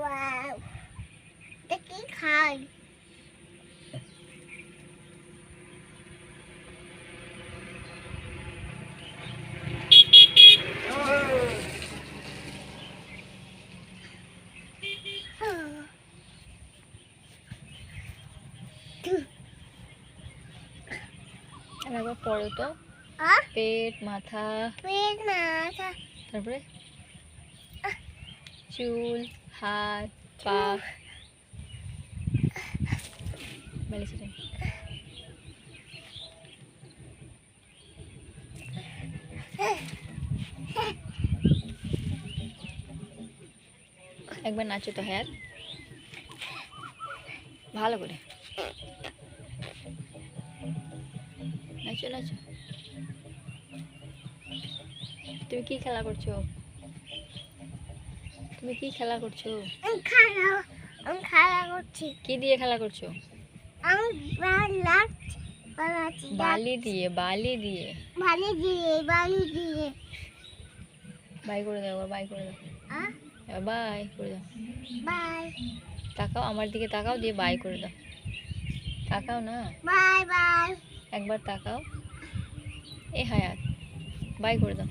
Wow, এটা কি খাই? একবার পড়ো তো। পেট, মাথা, পেট, মাথা, তারপরে চুল, হাত, পা, বালিশ এটা। একবার নাচো তো হ্যাঁ, ভালো করে নাচো নাচো। তুমি কি খেলা করছো? তুমি কি খেলা করছো? আমি খেলা করছি। কি দিয়ে খেলা করছো? আমি বানাচ্ছি। বালি দিয়ে, বালি দিয়ে। বালি দিয়ে। বাই করে দাও, এবার বাই করে দাও, এবার বাই করে দাও। বাই তাকাও, আমার দিকে তাকাও, দিয়ে বাই করে দাও। তাকাও না, বাই বাই একবার তাকাও। এ হায়াত, বাই করে দাও।